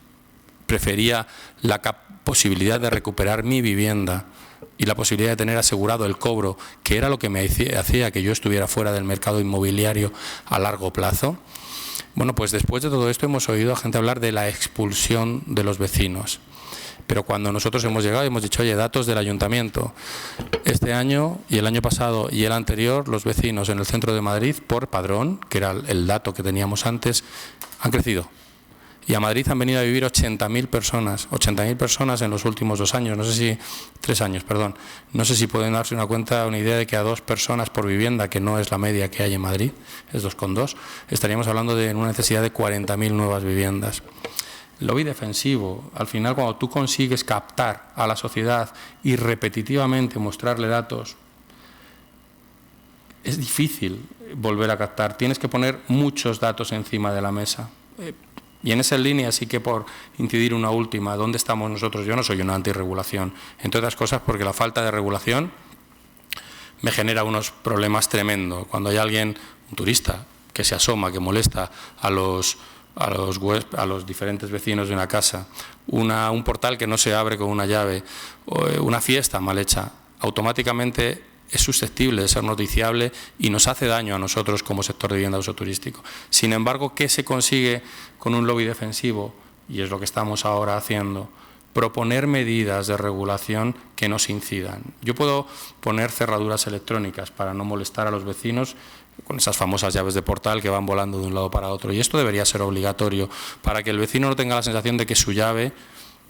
Prefería la posibilidad de recuperar mi vivienda y la posibilidad de tener asegurado el cobro, que era lo que me hacía que yo estuviera fuera del mercado inmobiliario a largo plazo. Bueno, pues después de todo esto hemos oído a gente hablar de la expulsión de los vecinos. Pero cuando nosotros hemos llegado y hemos dicho, oye, datos del ayuntamiento, este año y el año pasado y el anterior, los vecinos en el centro de Madrid, por padrón, que era el dato que teníamos antes, han crecido. Y a Madrid han venido a vivir 80.000 personas en los últimos 2 años, 3 años, perdón. No sé si pueden darse una idea de que a 2 personas por vivienda, que no es la media que hay en Madrid, es 2,2, estaríamos hablando de una necesidad de 40.000 nuevas viviendas. Lobby defensivo, al final cuando tú consigues captar a la sociedad y repetitivamente mostrarle datos, es difícil volver a captar, tienes que poner muchos datos encima de la mesa. Y en esa línea sí que por incidir una última, ¿dónde estamos nosotros? Yo no soy una antirregulación, entre otras cosas porque la falta de regulación me genera unos problemas tremendos. Cuando hay alguien, un turista, que se asoma, que molesta a los diferentes vecinos de una casa, un portal que no se abre con una llave, una fiesta mal hecha, automáticamente es susceptible de ser noticiable y nos hace daño a nosotros como sector de vivienda de uso turístico. Sin embargo, ¿qué se consigue con un lobby defensivo? Y es lo que estamos ahora haciendo, proponer medidas de regulación que nos incidan. Yo puedo poner cerraduras electrónicas para no molestar a los vecinos con esas famosas llaves de portal que van volando de un lado para otro, y esto debería ser obligatorio para que el vecino no tenga la sensación de que su llave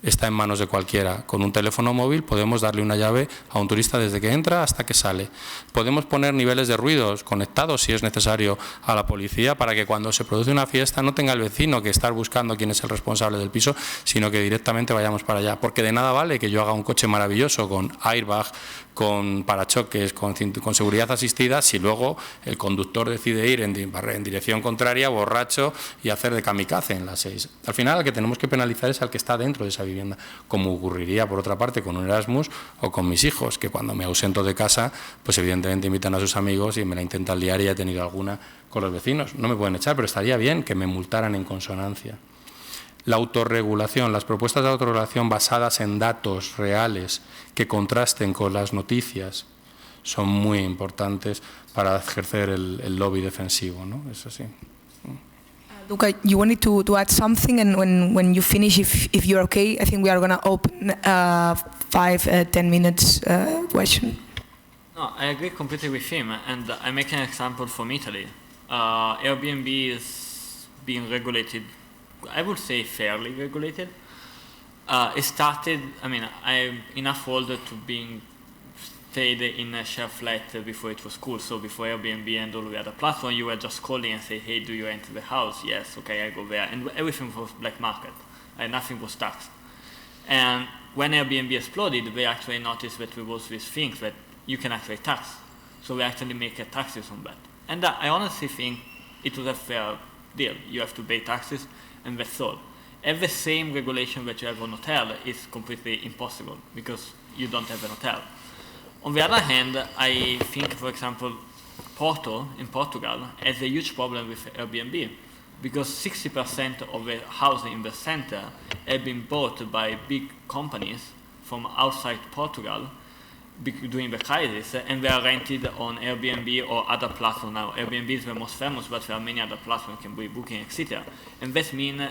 está en manos de cualquiera. Con un teléfono móvil podemos darle una llave a un turista desde que entra hasta que sale. Podemos poner niveles de ruidos conectados, si es necesario, a la policía para que cuando se produce una fiesta no tenga el vecino que estar buscando quién es el responsable del piso, sino que directamente vayamos para allá. Porque de nada vale que yo haga un coche maravilloso con airbag, con parachoques, con seguridad asistida, si luego el conductor decide ir en dirección contraria, borracho, y hacer de kamikaze en las 6. Al final, al que tenemos que penalizar es al que está dentro de esa vivienda, como ocurriría, por otra parte, con un Erasmus o con mis hijos, que cuando me ausento de casa, pues evidentemente invitan a sus amigos y me la intentan liar, y he tenido alguna con los vecinos. No me pueden echar, pero estaría bien que me multaran en consonancia. La autorregulación, las propuestas de autorregulación basadas en datos reales que contrasten con las noticias son muy importantes para ejercer el lobby defensivo, ¿no? Es así. Luca, you wanted to add something, and when you finish, if you're okay, I think we are going to open 5-10 minutes question. No, I agree completely with him, and I make an example from Italy. Airbnb is being regulated, I would say fairly regulated. It started, I'm enough older to being stayed in a share flat before it was cool. So before Airbnb and all the other platforms, you were just calling and say, hey, do you enter the house? Yes, okay, I go there. And everything was black market. Nothing was taxed. And when Airbnb exploded, they actually noticed that there was this thing that you can actually tax. So we actually make taxes on that. And I honestly think it was a fair deal. You have to pay taxes, and that's all. Have the same regulation that you have on hotel is completely impossible because you don't have an hotel. On the other hand, I think, for example, Porto in Portugal has a huge problem with Airbnb because 60% of the housing in the center have been bought by big companies from outside Portugal during the crisis, and they are rented on Airbnb or other platforms now. Airbnb is the most famous, but there are many other platforms, can be Booking, etc. And that means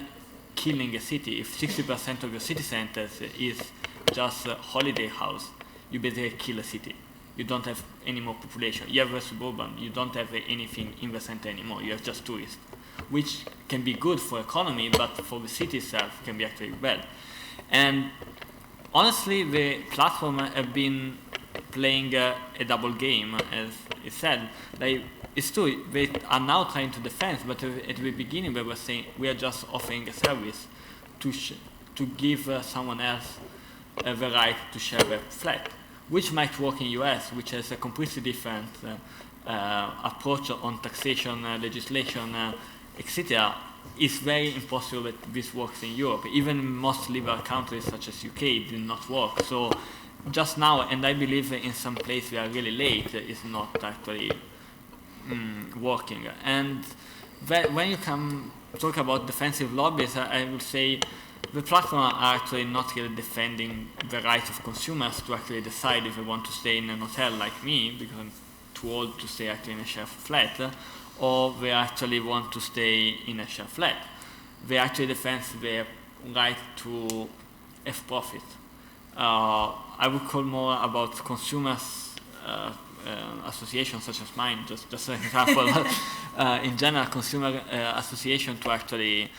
killing a city. If 60% of your city centers is just a holiday house, you basically kill a city. You don't have any more population. You have a suburban. You don't have anything in the center anymore. You have just tourists, which can be good for economy, but for the city itself can be actually bad. And honestly, the platform have been playing a double game, as it said. It's true, they are now trying to defend, but at the beginning they were saying we are just offering a service to give someone else the right to share a flat, which might work in US, which has a completely different approach on taxation, legislation, etc. It's very impossible that this works in Europe. Even most liberal countries such as UK do not work. So just now, and I believe in some places we are really late, is not actually working. And when you talk about defensive lobbies, I would say the platforms are actually not really defending the right of consumers to actually decide if they want to stay in an hotel like me, because I'm too old to stay actually in a share flat, or they actually want to stay in a share flat. They actually defend their right to have profit. I would call more about consumers associations such as mine, just an example. In general, consumer association to actually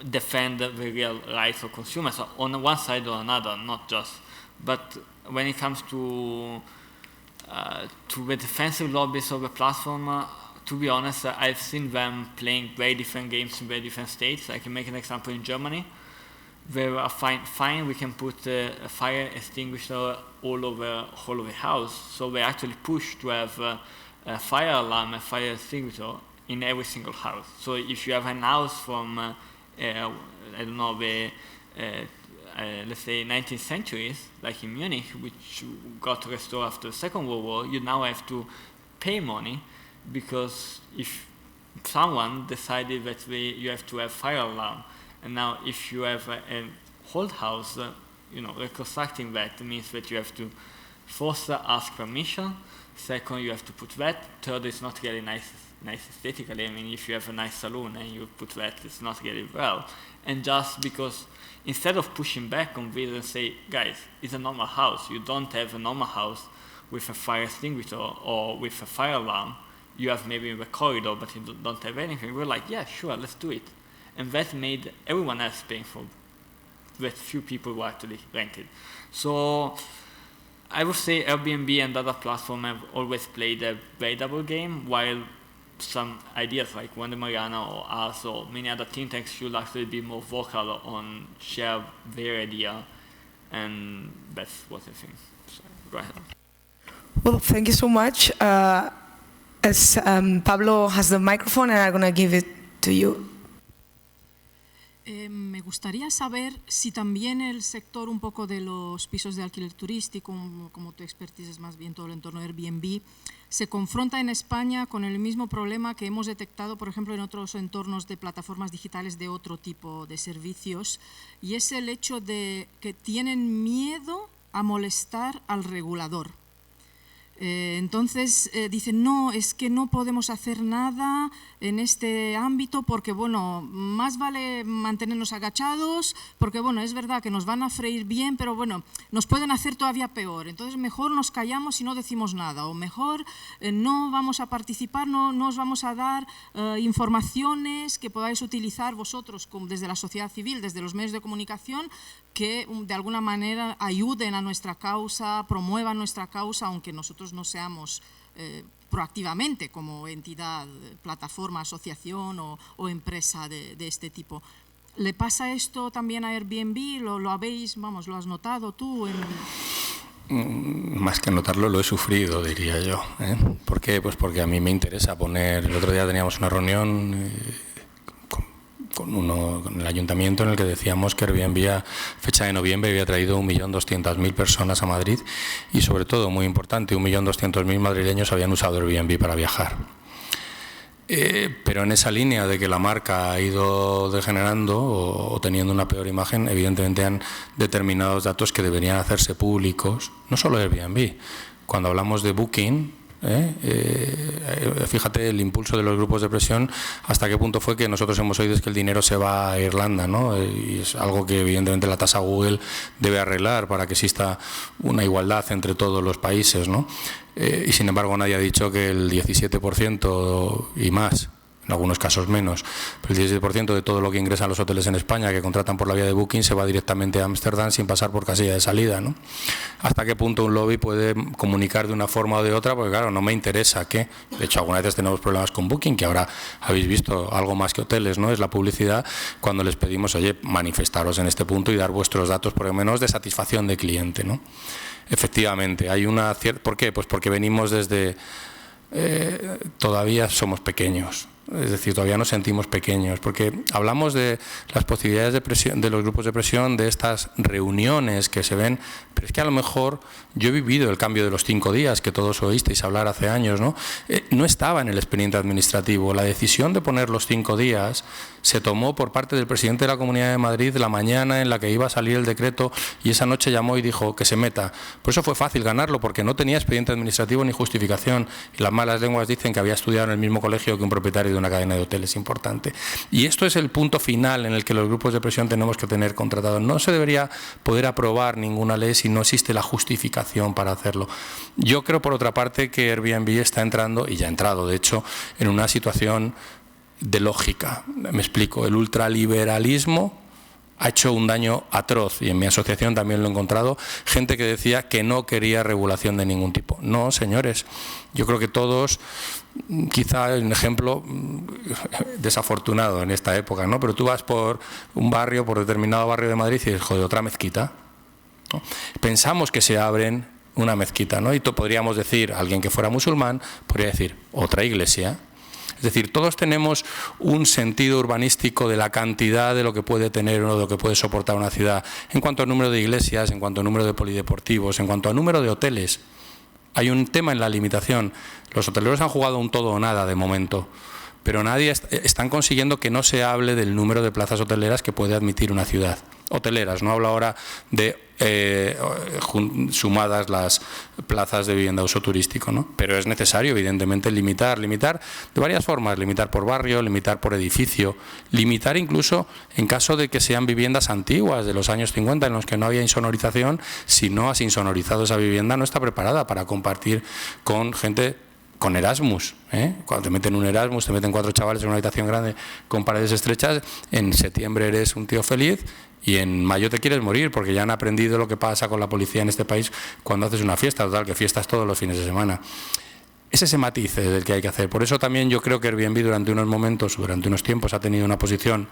defend the real rights of consumers on one side or another, not just. But when it comes to the defensive lobbies of the platform, to be honest, I've seen them playing very different games in very different states. I can make an example in Germany. They are fine, we can put a fire extinguisher all over the house. So they actually push to have a fire alarm, a fire extinguisher in every single house. So if you have an house from, I don't know, the let's say 19th centuries, like in Munich, which got restored after the Second World War, you now have to pay money, because if someone decided that you have to have fire alarm, and now if you have an old house, reconstructing that means that you have to first ask permission, second you have to put that, third it's not really nice aesthetically. I mean, if you have a nice saloon and you put that, it's not really well. And just because instead of pushing back on this and say, guys, it's a normal house, you don't have a normal house with a fire extinguisher or with a fire alarm, you have maybe the corridor but you don't have anything. We're like, yeah, sure, let's do it. And that made everyone else paying for that few people who actually rented. So I would say Airbnb and other platforms have always played a very double game, while some ideas like Wanda Mariana or us or many other think tanks should actually be more vocal on share their idea, and that's what I think. So, go ahead. Well, thank you so much. As Pablo has the microphone, and I'm going to give it to you. Me gustaría saber si también el sector un poco de los pisos de alquiler turístico, como tu expertise es más bien todo el entorno de Airbnb, se confronta en España con el mismo problema que hemos detectado, por ejemplo, en otros entornos de plataformas digitales de otro tipo de servicios, y es el hecho de que tienen miedo a molestar al regulador. Entonces dicen, no, es que no podemos hacer nada en este ámbito porque, bueno, más vale mantenernos agachados porque, bueno, es verdad que nos van a freír bien, pero, bueno, nos pueden hacer todavía peor. Entonces, mejor nos callamos y no decimos nada, o mejor no vamos a participar, no os vamos a dar informaciones que podáis utilizar vosotros desde la sociedad civil, desde los medios de comunicación, que de alguna manera ayuden a nuestra causa, promuevan nuestra causa, aunque nosotros no seamos proactivamente como entidad, plataforma, asociación o empresa de este tipo. ¿Le pasa esto también a Airbnb? ¿Lo habéis, vamos, lo has notado tú? Más que notarlo, lo he sufrido, diría yo. ¿Por qué? Pues porque a mí me interesa poner... El otro día teníamos una reunión con el ayuntamiento en el que decíamos que Airbnb a fecha de noviembre había traído 1.200.000 personas a Madrid y, sobre todo, muy importante, 1.200.000 madrileños habían usado Airbnb para viajar. Pero en esa línea de que la marca ha ido degenerando o teniendo una peor imagen, evidentemente han determinados datos que deberían hacerse públicos, no solo Airbnb. Cuando hablamos de Booking, fíjate el impulso de los grupos de presión, hasta qué punto fue que nosotros hemos oído que el dinero se va a Irlanda, ¿no? Y es algo que evidentemente la tasa Google debe arreglar para que exista una igualdad entre todos los países, ¿no? Y sin embargo nadie ha dicho que el 17% y más en algunos casos menos, pero el 17% de todo lo que ingresan los hoteles en España que contratan por la vía de Booking se va directamente a Ámsterdam sin pasar por casilla de salida, ¿no? ¿Hasta qué punto un lobby puede comunicar de una forma o de otra? Porque claro, no me interesa que, de hecho algunas veces tenemos problemas con Booking, que ahora habéis visto algo más que hoteles, ¿no? Es la publicidad cuando les pedimos, oye, manifestaros en este punto y dar vuestros datos por lo menos de satisfacción de cliente, ¿no? Efectivamente, hay una cierta... ¿Por qué? Pues porque venimos desde... todavía somos pequeños. Es decir, todavía nos sentimos pequeños, porque hablamos de las posibilidades de presión, de los grupos de presión, de estas reuniones que se ven, pero es que a lo mejor yo he vivido el cambio de los 5 días, que todos oísteis hablar hace años, ¿no? No estaba en el expediente administrativo. La decisión de poner los 5 días se tomó por parte del presidente de la Comunidad de Madrid la mañana en la que iba a salir el decreto, y esa noche llamó y dijo que se meta. Por eso fue fácil ganarlo, porque no tenía expediente administrativo ni justificación, y las malas lenguas dicen que había estudiado en el mismo colegio que un propietario de una cadena de hoteles importante. Y esto es el punto final en el que los grupos de presión tenemos que tener contratados. No se debería poder aprobar ninguna ley si no existe la justificación para hacerlo. Yo creo, por otra parte, que Airbnb está entrando, y ya ha entrado, de hecho, en una situación de lógica. Me explico. El ultraliberalismo ha hecho un daño atroz, y en mi asociación también lo he encontrado, gente que decía que no quería regulación de ningún tipo. No, señores, yo creo que todos, quizá un ejemplo desafortunado en esta época, ¿no? Pero tú vas por un barrio, por determinado barrio de Madrid, y dices, joder, otra mezquita, ¿no? Pensamos que se abren una mezquita, ¿no? Y podríamos decir, alguien que fuera musulmán, podría decir, otra iglesia. Es decir, todos tenemos un sentido urbanístico de la cantidad de lo que puede tener o de lo que puede soportar una ciudad, en cuanto al número de iglesias, en cuanto al número de polideportivos, en cuanto al número de hoteles. Hay un tema en la limitación. Los hoteleros han jugado un todo o nada de momento, pero están consiguiendo que no se hable del número de plazas hoteleras que puede admitir una ciudad. Hoteleras, no hablo ahora de sumadas las plazas de vivienda de uso turístico, ¿no? Pero es necesario, evidentemente, limitar de varias formas, limitar por barrio, limitar por edificio, limitar incluso en caso de que sean viviendas antiguas de los años 50 en los que no había insonorización. Si no has insonorizado esa vivienda, no está preparada para compartir con gente con Erasmus, ¿eh? Cuando te meten un Erasmus, te meten 4 chavales en una habitación grande con paredes estrechas, en septiembre eres un tío feliz y en mayo te quieres morir, porque ya han aprendido lo que pasa con la policía en este país cuando haces una fiesta, total, que fiestas todos los fines de semana. Es ese matiz del que hay que hacer. Por eso también yo creo que Airbnb durante unos tiempos ha tenido una posición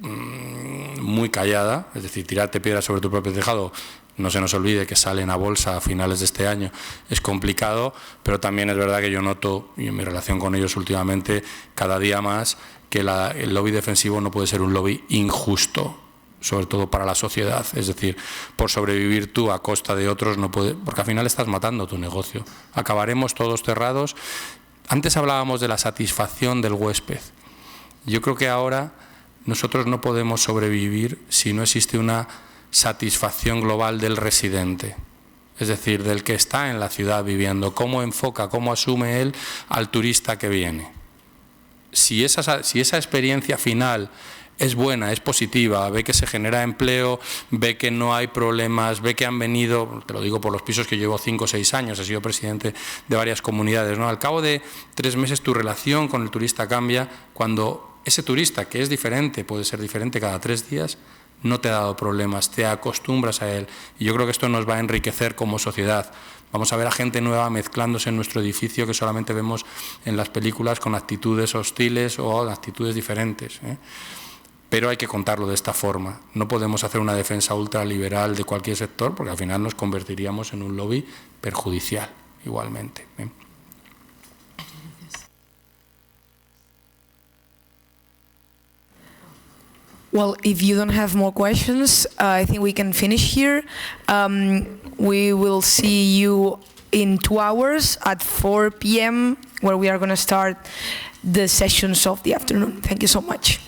muy callada, es decir, tirarte piedras sobre tu propio tejado. No se nos olvide que salen a bolsa a finales de este año, es complicado, pero también es verdad que yo noto, y en mi relación con ellos últimamente, cada día más, que el lobby defensivo no puede ser un lobby injusto, sobre todo para la sociedad. Es decir, por sobrevivir tú a costa de otros no puede, porque al final estás matando tu negocio. Acabaremos todos cerrados. Antes hablábamos de la satisfacción del huésped. Yo creo que ahora nosotros no podemos sobrevivir si no existe una satisfacción global del residente, es decir, del que está en la ciudad viviendo, cómo enfoca, cómo asume él al turista que viene. Si esa experiencia final es buena, es positiva, ve que se genera empleo, ve que no hay problemas, ve que han venido, te lo digo por los pisos que llevo 5 o 6 años, he sido presidente de varias comunidades, ¿no? Al cabo de 3 meses tu relación con el turista cambia cuando ese turista, que es diferente, puede ser diferente cada 3 días, no te ha dado problemas, te acostumbras a él. Y yo creo que esto nos va a enriquecer como sociedad. Vamos a ver a gente nueva mezclándose en nuestro edificio que solamente vemos en las películas con actitudes hostiles o actitudes diferentes, ¿eh? Pero hay que contarlo de esta forma. No podemos hacer una defensa ultraliberal de cualquier sector porque al final nos convertiríamos en un lobby perjudicial igualmente, ¿eh? Well, if you don't have more questions, I think we can finish here. We will see you in 2 hours at 4 p.m. where we are going to start the sessions of the afternoon. Thank you so much.